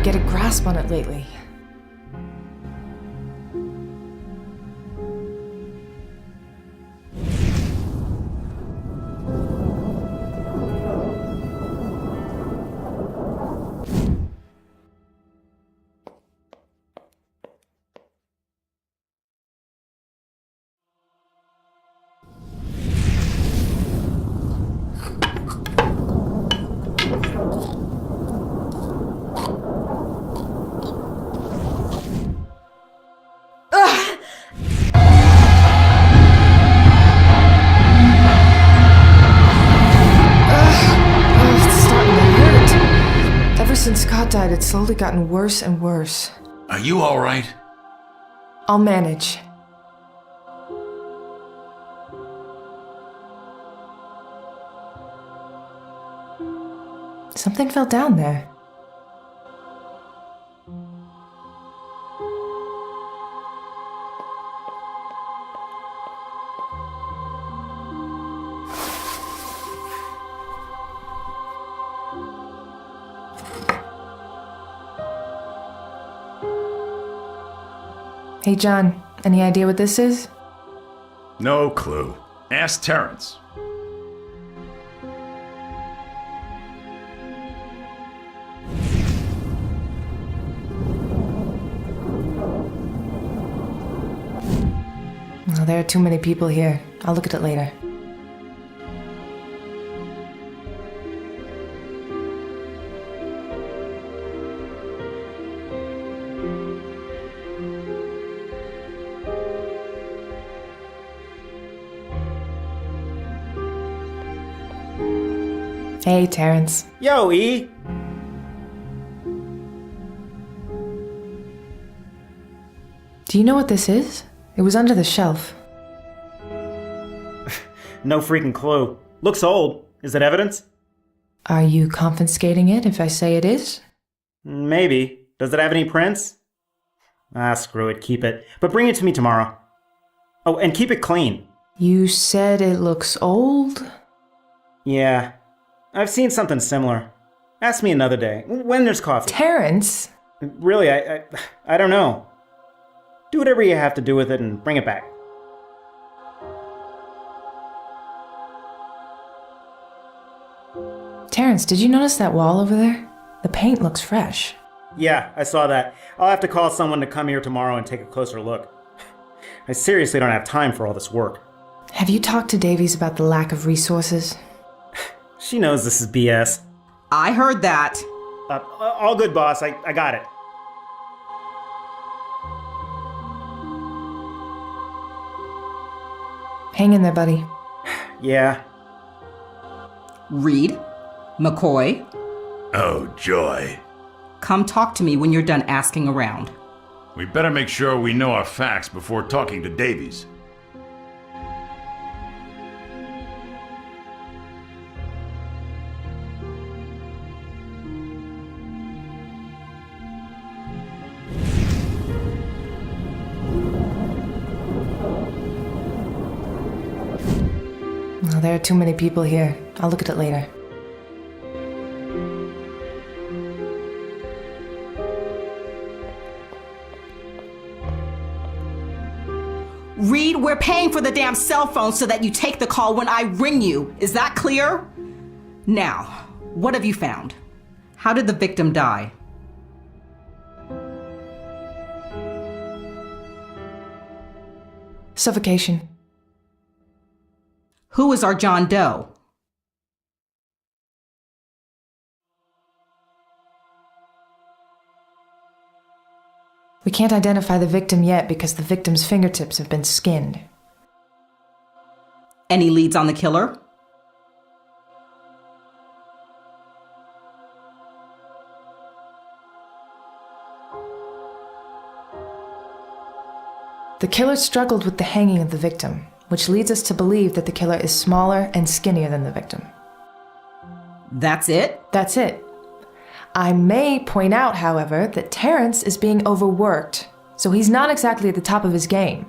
Get a grasp on it lately. Since Scott died, it's slowly gotten worse and worse. Are you all right? I'll manage. Something fell down there. Hey, John, any idea what this is? No clue. Ask Terrence. Well, there are too many people here. I'll look at it later. Hey, Terrence. Yo, E! Do you know what this is? It was under the shelf. No freaking clue. Looks old. Is it evidence? Are you confiscating it if I say it is? Maybe. Does it have any prints? Ah, screw it. Keep it. But bring it to me tomorrow. Oh, and keep it clean. You said it looks old? Yeah. I've seen something similar. Ask me another day, when there's coffee. Terrence? Really, I don't know. Do whatever you have to do with it and bring it back. Terrence, did you notice that wall over there? The paint looks fresh. Yeah, I saw that. I'll have to call someone to come here tomorrow and take a closer look. I seriously don't have time for all this work. Have you talked to Davies about the lack of resources? She knows this is BS. I heard that. All good, boss. I got it. Hang in there, buddy. Yeah. Reed, McCoy, Oh, joy. come talk to me when you're done asking around. We better make sure we know our facts before talking to Davies. Well, there are too many people here. I'll look at it later. Reed, we're paying for the damn cell phone so that you take the call when I ring you. Is that clear? Now, what have you found? How did the victim die? Suffocation. Who is our John Doe? We can't identify the victim yet because the victim's fingertips have been skinned. Any leads on the killer? The killer struggled with the hanging of the victim, which leads us to believe that the killer is smaller and skinnier than the victim. That's it? That's it. I may point out, however, that Terrence is being overworked, so he's not exactly at the top of his game.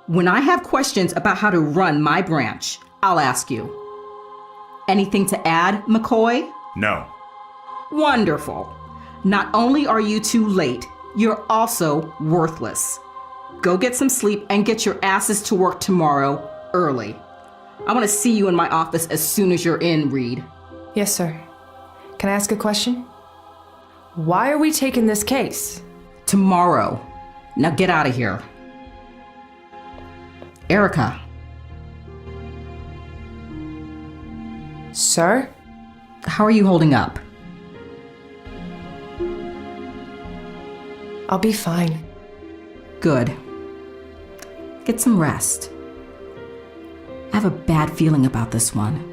When I have questions about how to run my branch, I'll ask you. Anything to add, McCoy? No. Wonderful. Not only are you too late, you're also worthless. Go get some sleep and get your asses to work tomorrow early. I want to see you in my office as soon as you're in, Reed. Yes, sir. Can I ask a question? Why are we taking this case? Tomorrow. Now get out of here. Erica. Sir? How are you holding up? I'll be fine. Good. Get some rest. I have a bad feeling about this one.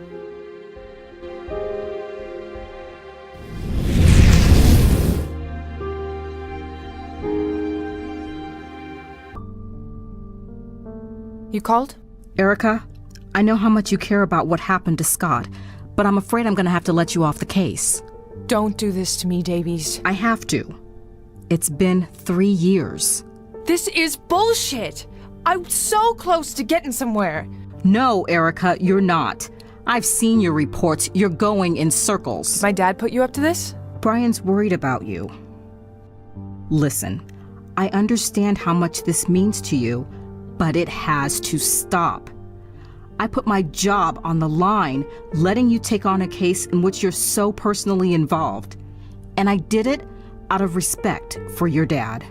You called? Erica, I know how much you care about what happened to Scott, but I'm afraid I'm gonna have to let you off the case. Don't do this to me, Davies. I have to. It's been 3 years. This is bullshit! I'm so close to getting somewhere. No, Erica, you're not. I've seen your reports. You're going in circles. My dad put you up to this? Brian's worried about you. Listen, I understand how much this means to you, but it has to stop. I put my job on the line, letting you take on a case in which you're so personally involved. And I did it out of respect for your dad.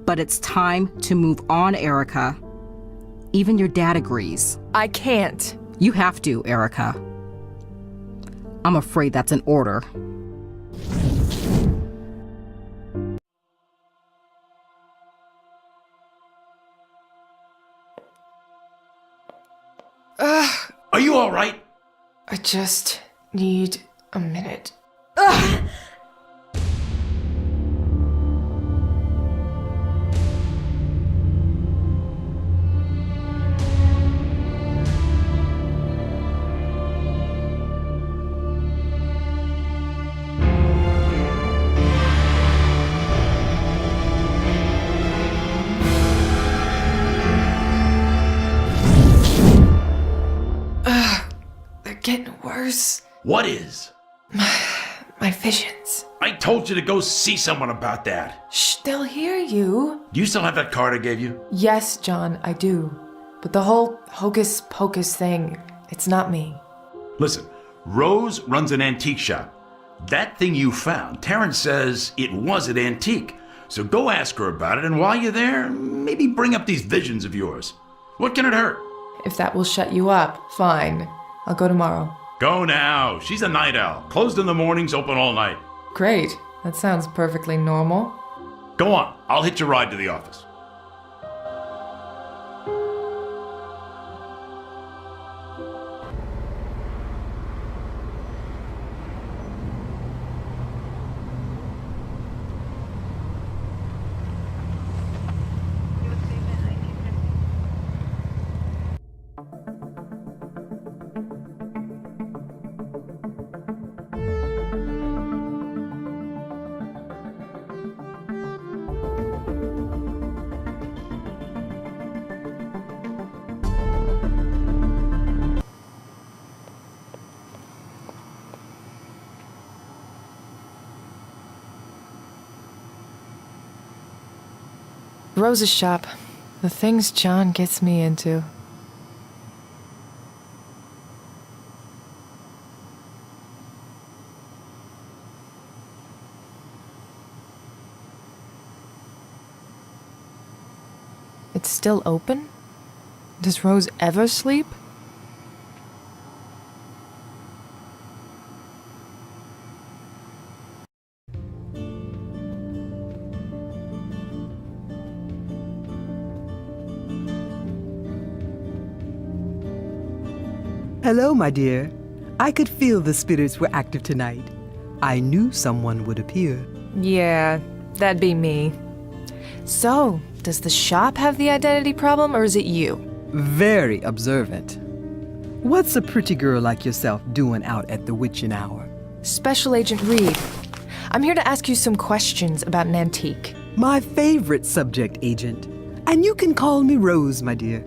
But it's time to move on, Erica. Even your dad agrees. I can't. You have to, Erica. I'm afraid that's an order. Are you all right? I just need a minute. Getting worse. What is? My visions. I told you to go see someone about that. Shh, they'll hear you. Do you still have that card I gave you? Yes, John, I do. But the whole hocus pocus thing, it's not me. Listen, Rose runs an antique shop. That thing you found, Terrence says it was an antique. So go ask her about it, and while you're there, maybe bring up these visions of yours. What can it hurt? If that will shut you up, fine. I'll go tomorrow. Go now. She's a night owl. Closed in the mornings, open all night. Great. That sounds perfectly normal. Go on. I'll hitch a ride to the office. Rose's shop. The things John gets me into. It's still open? Does Rose ever sleep? Hello, my dear. I could feel the spirits were active tonight. I knew someone would appear. Yeah, that'd be me. So, does the shop have the identity problem, or is it you? Very observant. What's a pretty girl like yourself doing out at the witching hour? Special Agent Reed. I'm here to ask you some questions about an antique. My favorite subject, Agent. And you can call me Rose, my dear.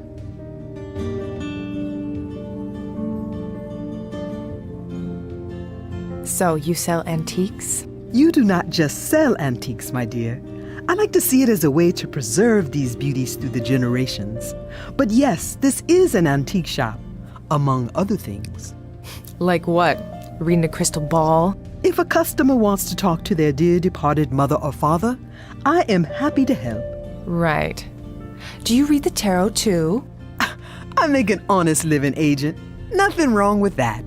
So, you sell antiques? You do not just sell antiques, my dear. I like to see it as a way to preserve these beauties through the generations. But yes, this is an antique shop, among other things. Like what? Reading a crystal ball? If a customer wants to talk to their dear departed mother or father, I am happy to help. Right. Do you read the tarot too? I make an honest living, Agent. Nothing wrong with that.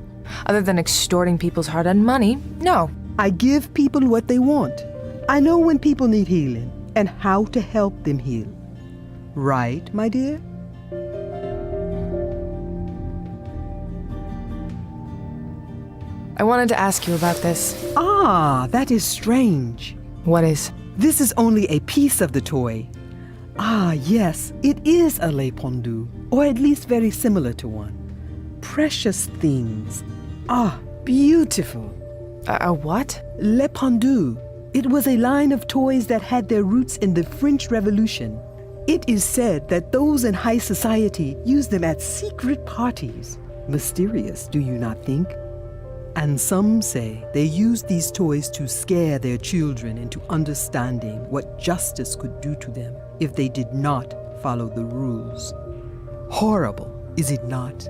Other than extorting people's hard-earned money, no. I give people what they want. I know when people need healing and how to help them heal. Right, my dear? I wanted to ask you about this. Ah, that is strange. What is? This is only a piece of the toy. Ah, yes, it is a le pendu, or at least very similar to one. Precious things. Ah, beautiful. A what? Le pendu. It was a line of toys that had their roots in the French Revolution. It is said that those in high society used them at secret parties. Mysterious, do you not think? And some say they used these toys to scare their children into understanding what justice could do to them if they did not follow the rules. Horrible, is it not?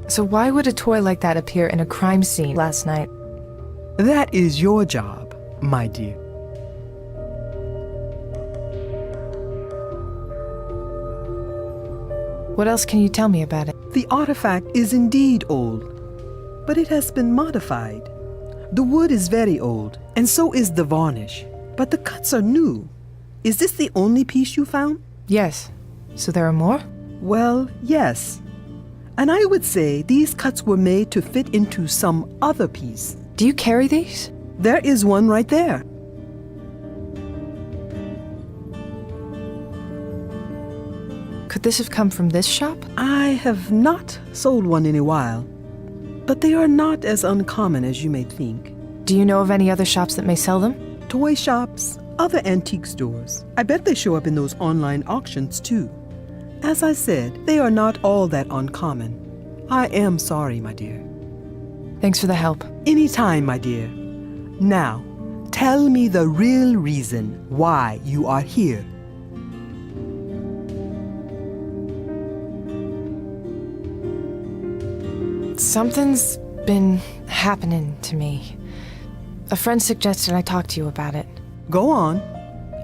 So why would a toy like that appear in a crime scene last night? That is your job, my dear. What else can you tell me about it? The artifact is indeed old, but it has been modified. The wood is very old, and so is the varnish, but the cuts are new. Is this the only piece you found? Yes. So there are more? Well, yes. And I would say these cuts were made to fit into some other piece. Do you carry these? There is one right there. Could this have come from this shop? I have not sold one in a while, but they are not as uncommon as you may think. Do you know of any other shops that may sell them? Toy shops, other antique stores. I bet they show up in those online auctions too. As I said, they are not all that uncommon. I am sorry, my dear. Thanks for the help. Anytime, my dear. Now, tell me the real reason why you are here. Something's been happening to me. A friend suggested I talk to you about it. Go on.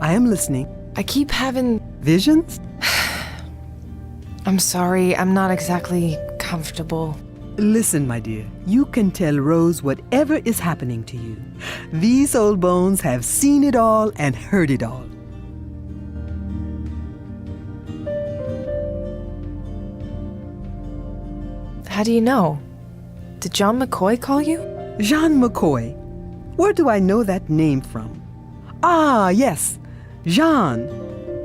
I am listening. I keep having... Visions? I'm sorry, I'm not exactly comfortable. Listen, my dear, you can tell Rose whatever is happening to you. These old bones have seen it all and heard it all. How do you know? Did John McCoy call you? Jean McCoy. Where do I know that name from? Ah, yes, Jean.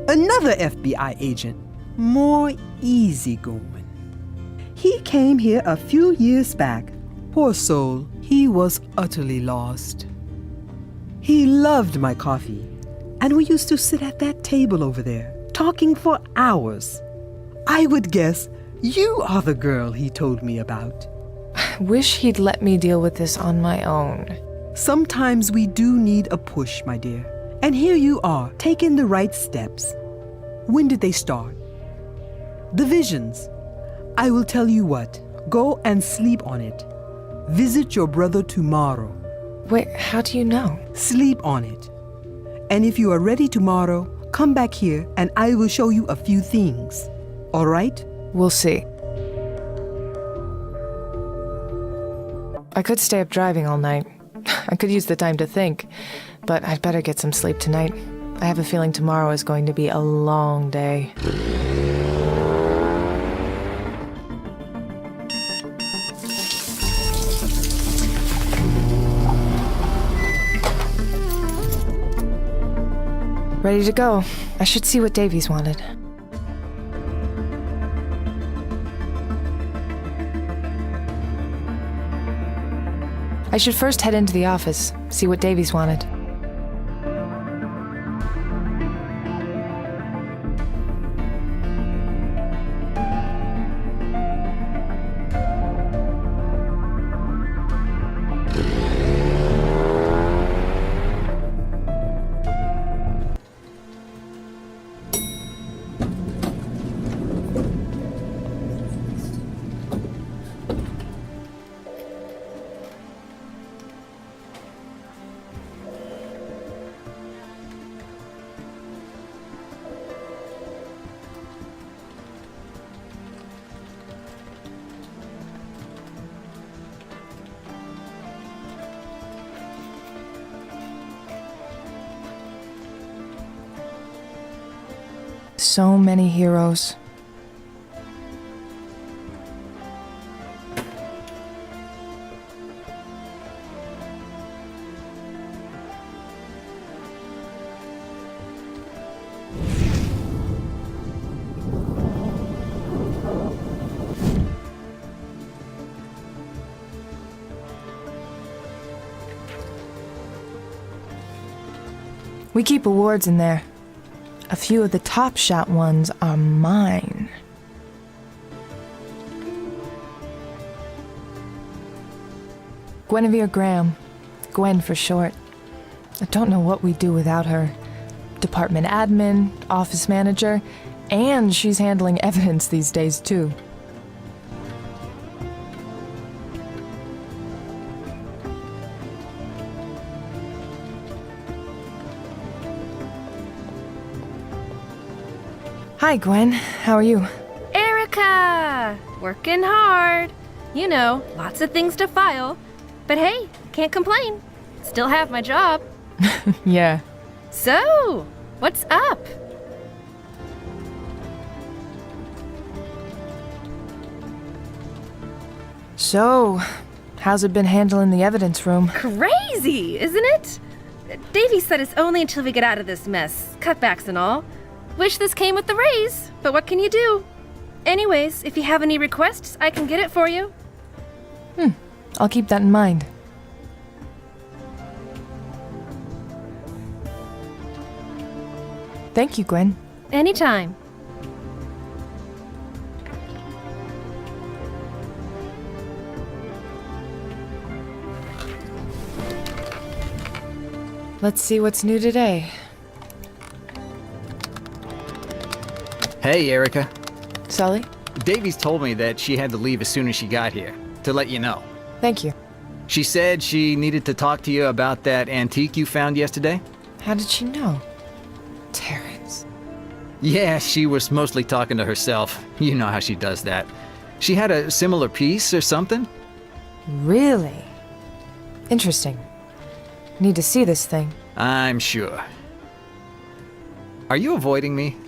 Another FBI agent. More easygoing. He came here a few years back. Poor soul, he was utterly lost. He loved my coffee, and we used to sit at that table over there, talking for hours. I would guess you are the girl he told me about. Wish he'd let me deal with this on my own. Sometimes we do need a push, my dear. And here you are, taking the right steps. When did they start? The visions. I will tell you what. Go and sleep on it. Visit your brother tomorrow. Wait, how do you know? Sleep on it. And if you are ready tomorrow, come back here and I will show you a few things. All right? We'll see. I could stay up driving all night. I could use the time to think, but I'd better get some sleep tonight. I have a feeling tomorrow is going to be a long day. Ready to go. I should see what Davies wanted. I should first head into the office, see what Davies wanted. So many heroes. We keep awards in there. A few of the top shot ones are mine. Guinevere Graham. Gwen for short. I don't know what we'd do without her. Department admin, office manager, and she's handling evidence these days too. Hi, Gwen. How are you? Erica! Working hard. You know, lots of things to file. But hey, can't complain. Still have my job. Yeah. So, what's up? So, how's it been handling the evidence room? Crazy, isn't it? Davy said it's only until we get out of this mess, cutbacks and all. Wish this came with the raise, but what can you do? Anyways, if you have any requests, I can get it for you. I'll keep that in mind. Thank you, Gwen. Anytime. Let's see what's new today. Hey, Erica. Sully? Davies told me that she had to leave as soon as she got here, to let you know. Thank you. She said she needed to talk to you about that antique you found yesterday. How did she know? Terrence. Yeah, she was mostly talking to herself. You know how she does that. She had a similar piece or something? Really? Interesting. Need to see this thing. I'm sure. Are you avoiding me?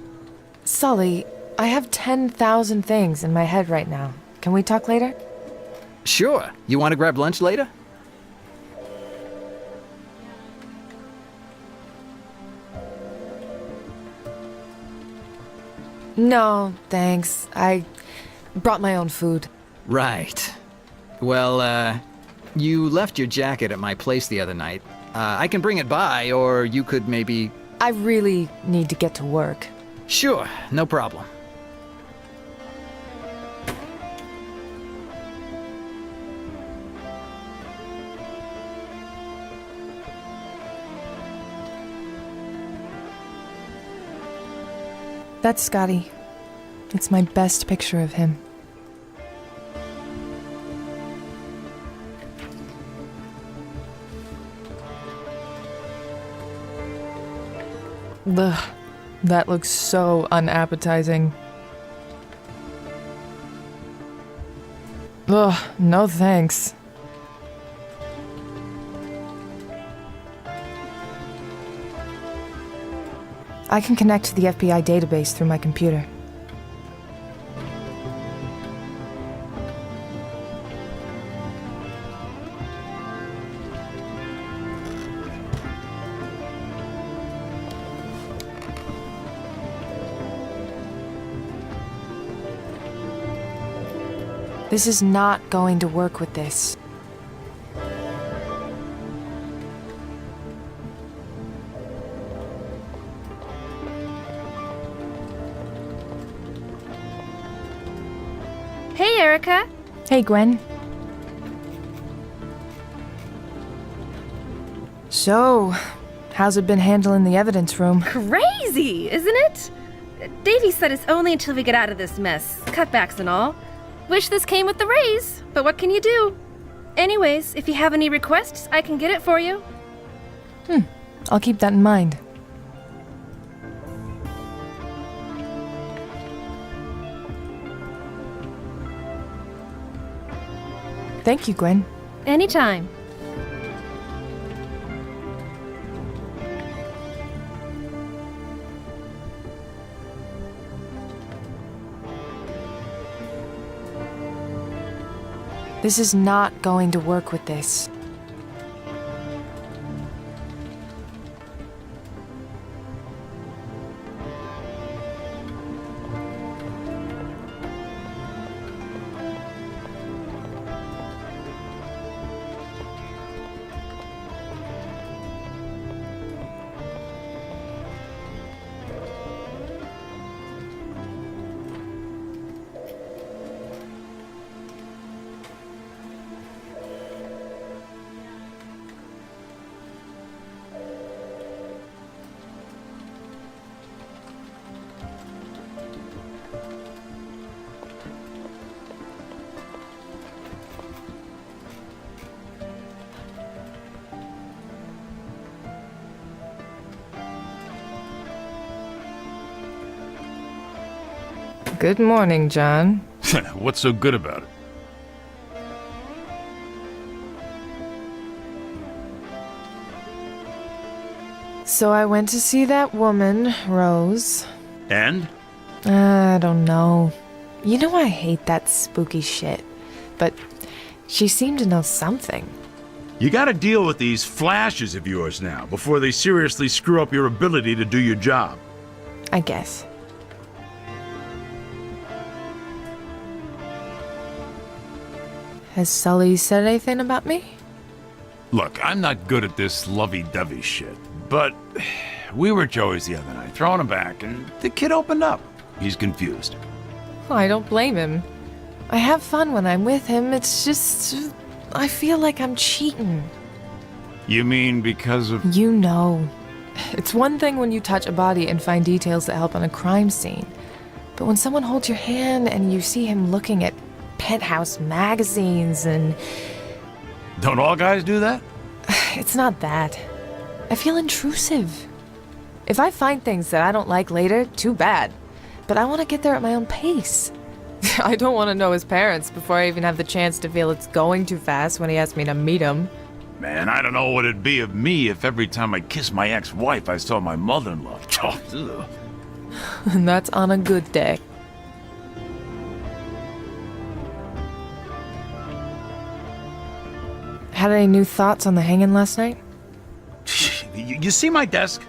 Sully, I have 10,000 things in my head right now. Can we talk later? Sure. You want to grab lunch later? No, thanks. I brought my own food. Right. Well, you left your jacket at my place the other night. I can bring it by, or you could maybe... I really need to get to work. Sure, no problem. That's Scotty. It's my best picture of him. Ugh, that looks so unappetizing. Ugh, no thanks. I can connect to the FBI database through my computer. This is not going to work with this. Hey, Erica. Hey, Gwen. So, how's it been handling the evidence room? Crazy, isn't it? Davy said it's only until we get out of this mess, cutbacks and all. Wish this came with the raise, but what can you do? Anyways, if you have any requests, I can get it for you. I'll keep that in mind. Thank you, Gwen. Anytime. This is not going to work with this. Good morning, John. What's so good about it? So I went to see that woman, Rose. And? I don't know. You know I hate that spooky shit. But she seemed to know something. You gotta deal with these flashes of yours now, before they seriously screw up your ability to do your job. I guess. Has Sully said anything about me? Look, I'm not good at this lovey-dovey shit, but we were at Joey's the other night, throwing him back, and the kid opened up. He's confused. I don't blame him. I have fun when I'm with him, it's just... I feel like I'm cheating. You mean because of... You know. It's one thing when you touch a body and find details that help on a crime scene. But when someone holds your hand and you see him looking at penthouse magazines and... Don't all guys do that? It's not that. I feel intrusive. If I find things that I don't like later, too bad. But I want to get there at my own pace. I don't want to know his parents before I even have the chance to feel it's going too fast when he asks me to meet him. Man, I don't know what it'd be of me if every time I kissed my ex-wife I saw my mother-in-law. Oh, And that's on a good day. Had any new thoughts on the hanging last night? you see my desk?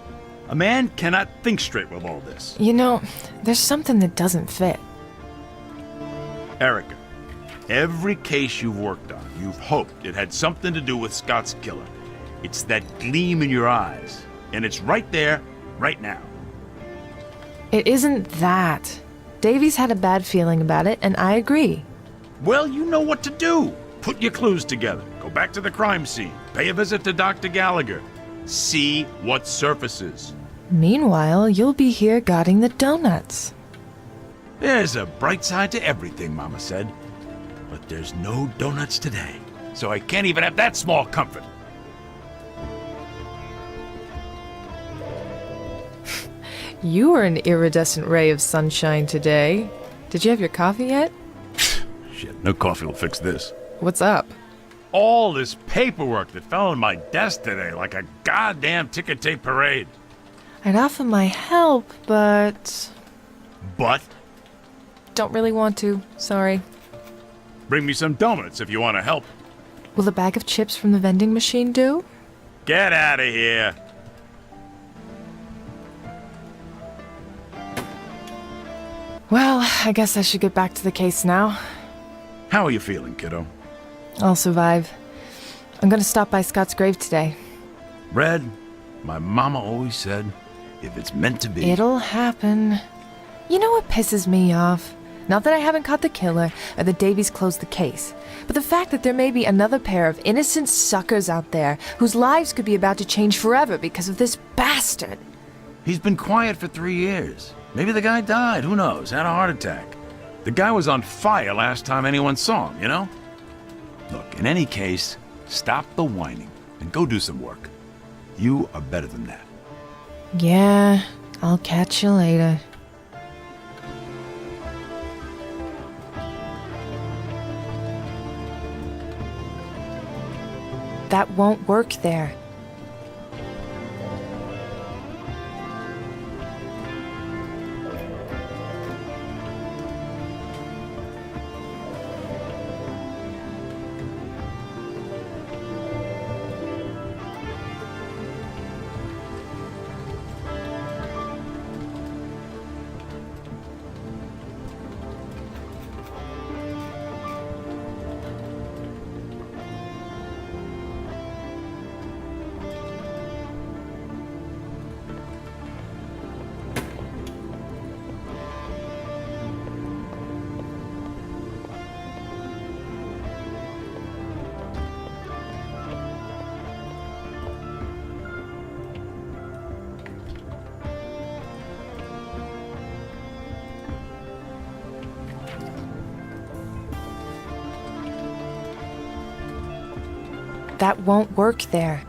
A man cannot think straight with all this. You know, there's something that doesn't fit. Erica, every case you've worked on, you've hoped it had something to do with Scott's killer. It's that gleam in your eyes, and it's right there, right now. It isn't that. Davies had a bad feeling about it, and I agree. Well, you know what to do. Put your clues together. Go back to the crime scene. Pay a visit to Dr. Gallagher. See what surfaces. Meanwhile, you'll be here guarding the donuts. There's a bright side to everything, Mama said. But there's no donuts today, so I can't even have that small comfort. You were an iridescent ray of sunshine today. Did you have your coffee yet? Shit, no coffee will fix this. What's up? All this paperwork that fell on my desk today like a goddamn ticker tape parade. I'd offer my help, but... But? Don't really want to, sorry. Bring me some donuts if you want to help. Will a bag of chips from the vending machine do? Get out of here. Well, I guess I should get back to the case now. How are you feeling, kiddo? I'll survive. I'm gonna stop by Scott's grave today. Red, my mama always said, if it's meant to be... It'll happen. You know what pisses me off? Not that I haven't caught the killer, or that Davies closed the case, but the fact that there may be another pair of innocent suckers out there whose lives could be about to change forever because of this bastard. He's been quiet for 3 years. Maybe the guy died, who knows, had a heart attack. The guy was on fire last time anyone saw him, you know? Look, in any case, stop the whining and go do some work. You are better than that. Yeah, I'll catch you later. That won't work there. That won't work there.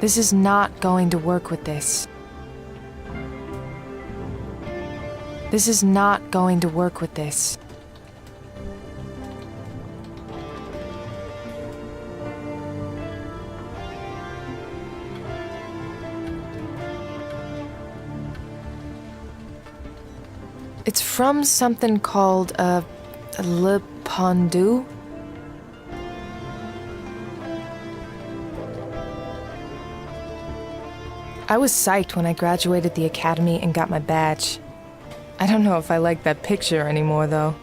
This is not going to work with this. This is not going to work with this. It's from something called le pendu. I was psyched when I graduated the academy and got my badge. I don't know if I like that picture anymore, though.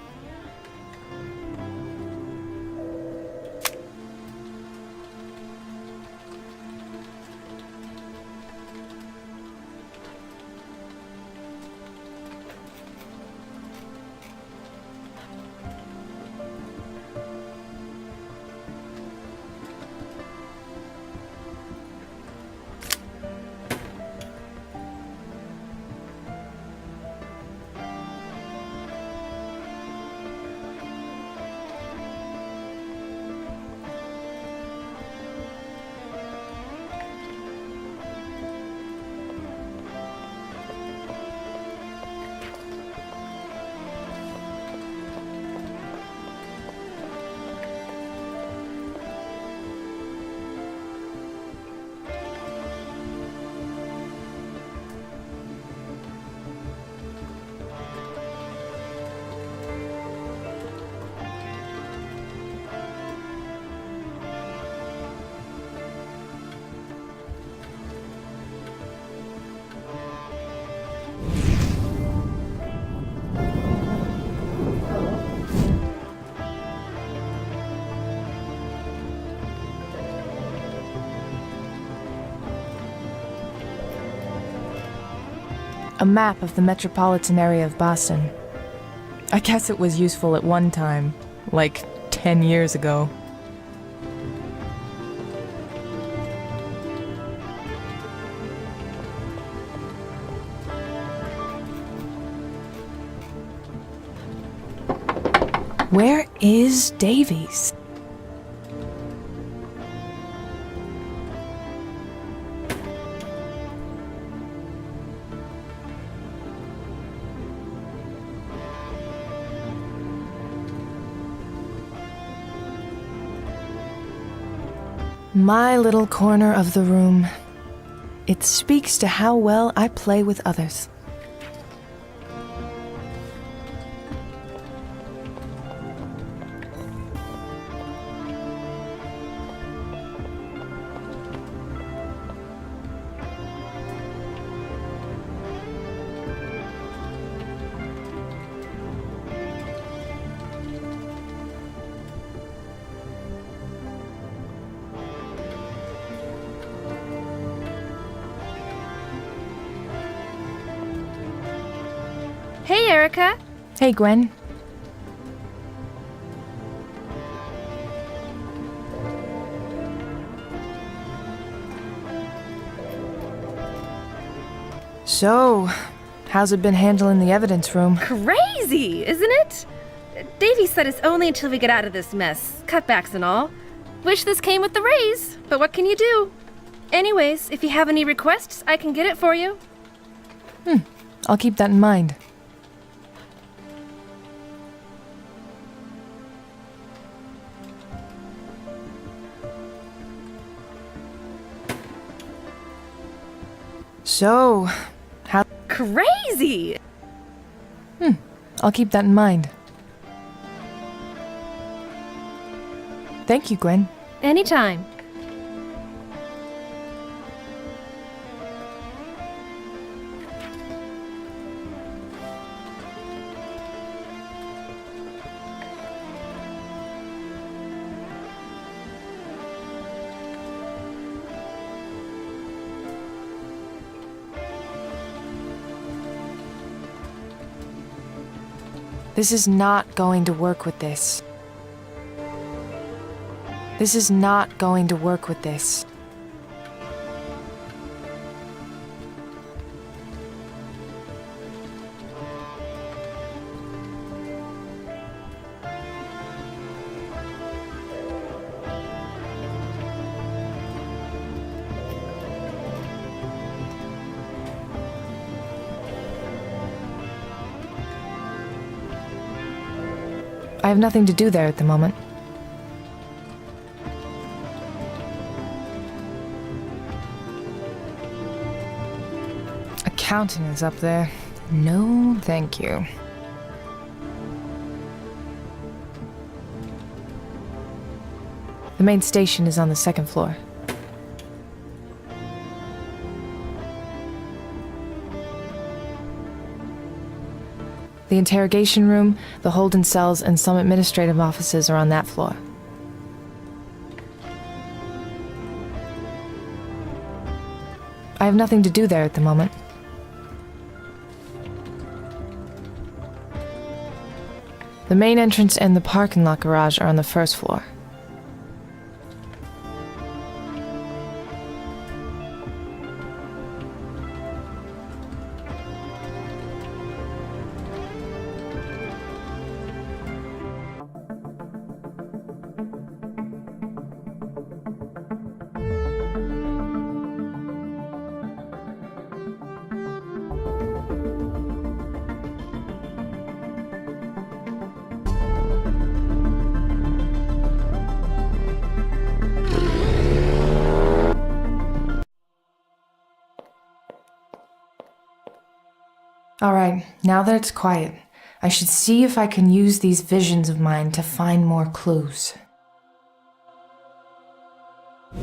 A map of the metropolitan area of Boston. I guess it was useful at one time, like 10 years ago. Where is Davies? My little corner of the room. It speaks to how well I play with others. Hey, Erica. Hey, Gwen. So, how's it been handling the evidence room? Crazy, isn't it? Davy said it's only until we get out of this mess, cutbacks and all. Wish this came with the raise, but what can you do? Anyways, if you have any requests, I can get it for you. I'll keep that in mind. So, how... Crazy! I'll keep that in mind. Thank you, Gwen. Anytime. This is not going to work with this. This is not going to work with this. I have nothing to do there at the moment. Accounting is up there. No, thank you. The main station is on the second floor. The interrogation room, the hold-in cells, and some administrative offices are on that floor. I have nothing to do there at the moment. The main entrance and the parking lot garage are on the first floor. Alright, now that it's quiet, I should see if I can use these visions of mine to find more clues. What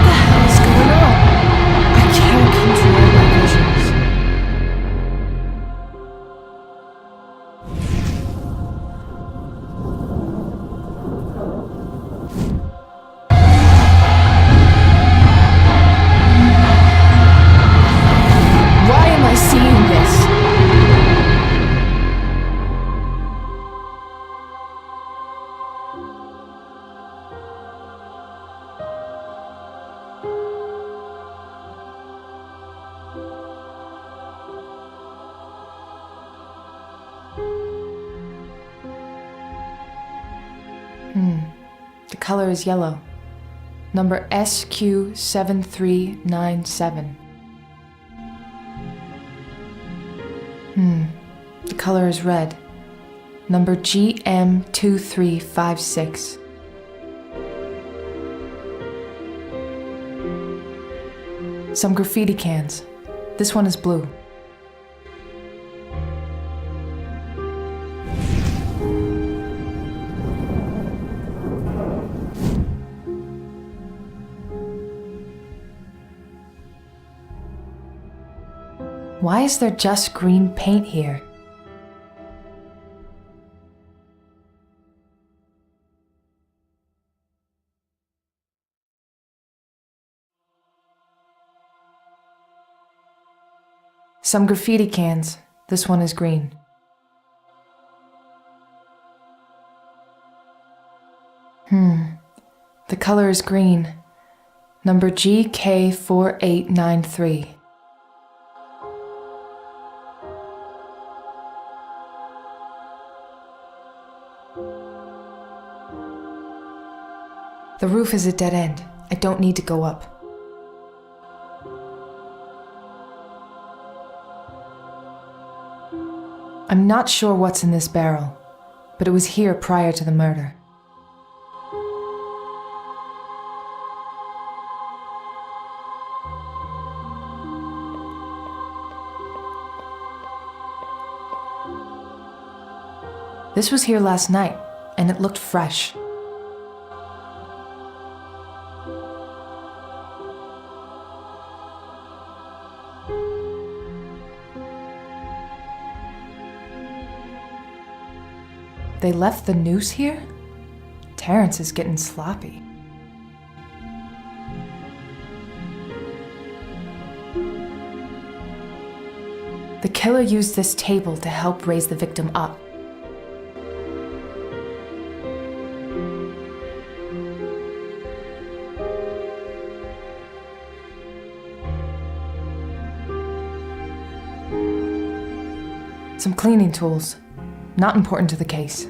the hell is going on? I can't control my visions. Why am I seeing this? The color is yellow. Number SQ7397. The color is red. Number GM2356. Some graffiti cans. This one is blue. Why is there just green paint here? Some graffiti cans. This one is green. The color is green. Number GK4893. The roof is a dead end. I don't need to go up. I'm not sure what's in this barrel, but it was here prior to the murder. This was here last night, and it looked fresh. They left the noose here? Terrence is getting sloppy. The killer used this table to help raise the victim up. Some cleaning tools. Not important to the case.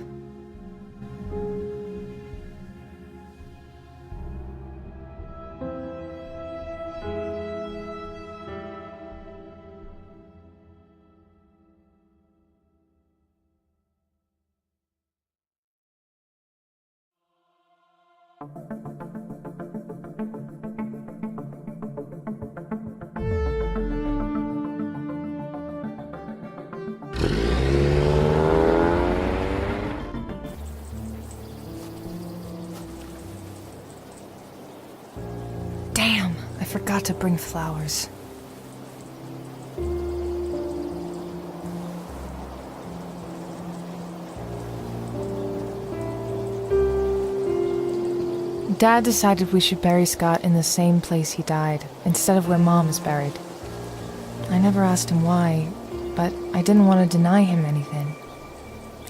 Damn, I forgot to bring flowers. Dad decided we should bury Scott in the same place he died, instead of where Mom is buried. I never asked him why, but I didn't want to deny him anything.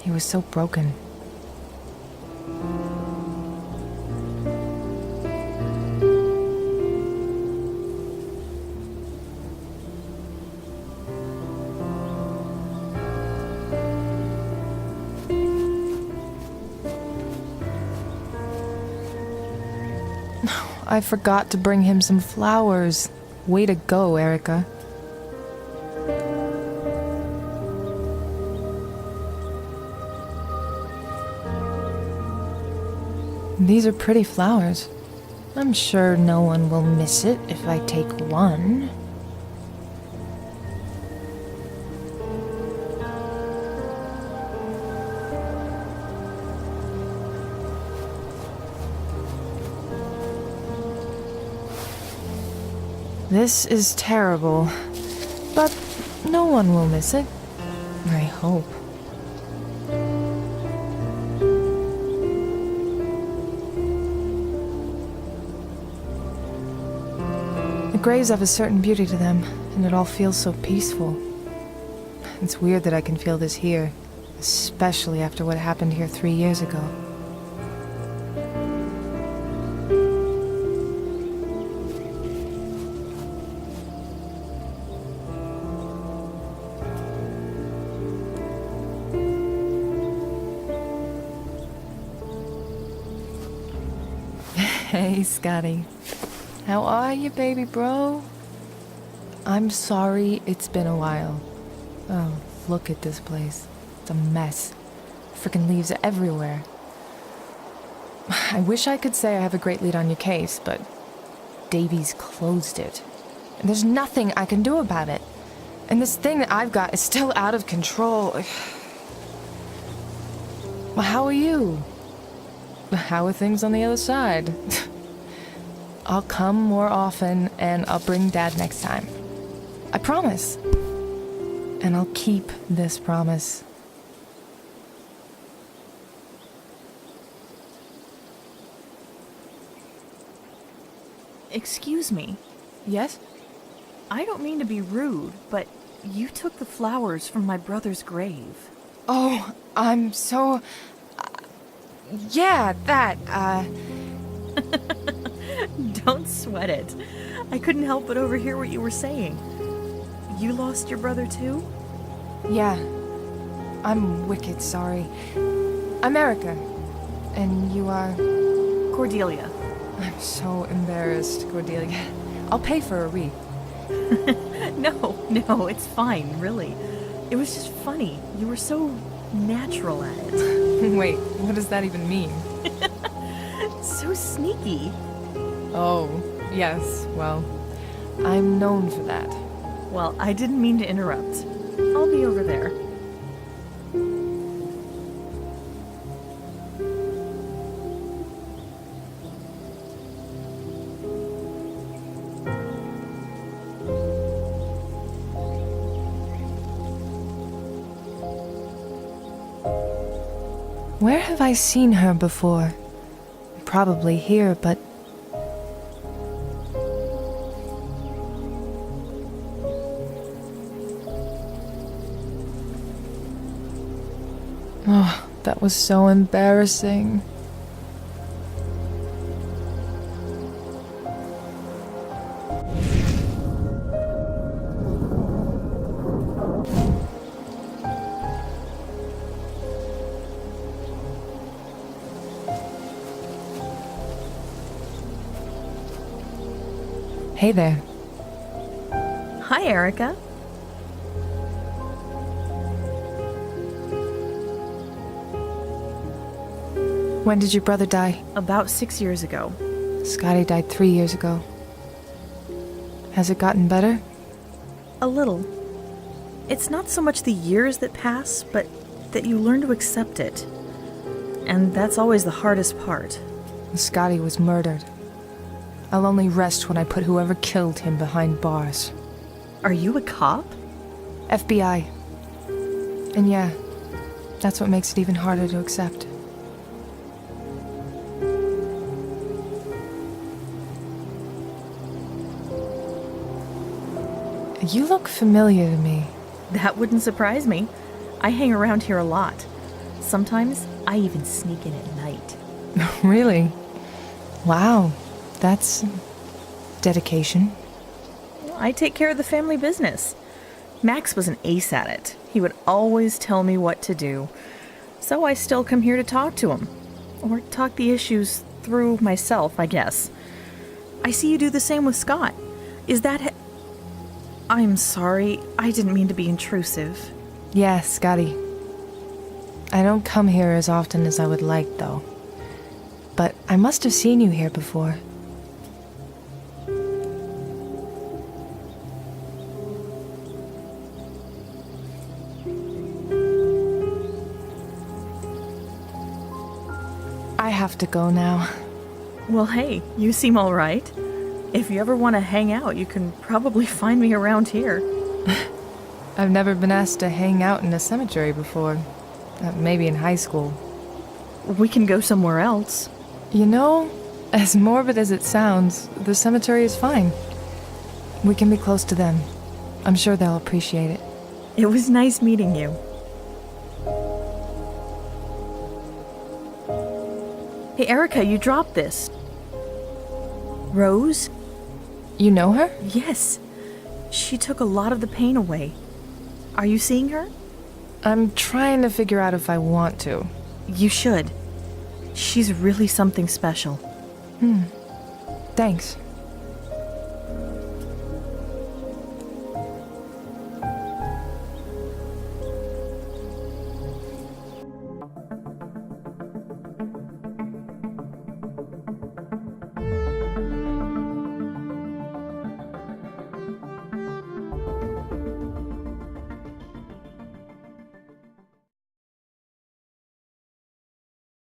He was so broken. I forgot to bring him some flowers. Way to go, Erica. These are pretty flowers. I'm sure no one will miss it if I take one. This is terrible, but no one will miss it. I hope. The graves have a certain beauty to them, and it all feels so peaceful. It's weird that I can feel this here, especially after what happened here 3 years ago. Hey, Scotty. How are you, baby bro? I'm sorry it's been a while. Oh, look at this place. It's a mess. Frickin' leaves everywhere. I wish I could say I have a great lead on your case, but Davies closed it. And there's nothing I can do about it. And this thing that I've got is still out of control. Well, how are you? How are things on the other side? I'll come more often, and I'll bring Dad next time. I promise. And I'll keep this promise. Excuse me. Yes? I don't mean to be rude, but you took the flowers from my brother's grave. Oh, I'm so... yeah, that, Don't sweat it. I couldn't help but overhear what you were saying. You lost your brother too? Yeah. I'm wicked sorry. I'm Erica. And you are... Cordelia. I'm so embarrassed, Cordelia. I'll pay for a wreath. No, it's fine, really. It was just funny. You were so natural at it. Wait, what does that even mean? So sneaky. Oh, yes, well, I'm known for that. Well, I didn't mean to interrupt. I'll be over there. Where have I seen her before? Probably here, but... oh, that was so embarrassing. Hey there. Hi, Erica. When did your brother die? About 6 years ago. Scotty died 3 years ago. Has it gotten better? A little. It's not so much the years that pass, but that you learn to accept it. And that's always the hardest part. Scotty was murdered. I'll only rest when I put whoever killed him behind bars. Are you a cop? FBI. And yeah, that's what makes it even harder to accept. You look familiar to me. That wouldn't surprise me. I hang around here a lot. Sometimes I even sneak in at night. Really? Wow, that's dedication. I take care of the family business. Max was an ace at it. He would always tell me what to do. So I still come here to talk to him. Or talk the issues through myself, I guess. I see you do the same with Scott. Is that... I'm sorry, I didn't mean to be intrusive. Yeah, Scotty. I don't come here as often as I would like, though. But I must have seen you here before. I have to go now. Well, hey, you seem all right. If you ever want to hang out, you can probably find me around here. I've never been asked to hang out in a cemetery before. Maybe in high school. We can go somewhere else. You know, as morbid as it sounds, the cemetery is fine. We can be close to them. I'm sure they'll appreciate it. It was nice meeting you. Hey, Erica, you dropped this. Rose? You know her? Yes. She took a lot of the pain away. Are you seeing her? I'm trying to figure out if I want to. You should. She's really something special. Thanks.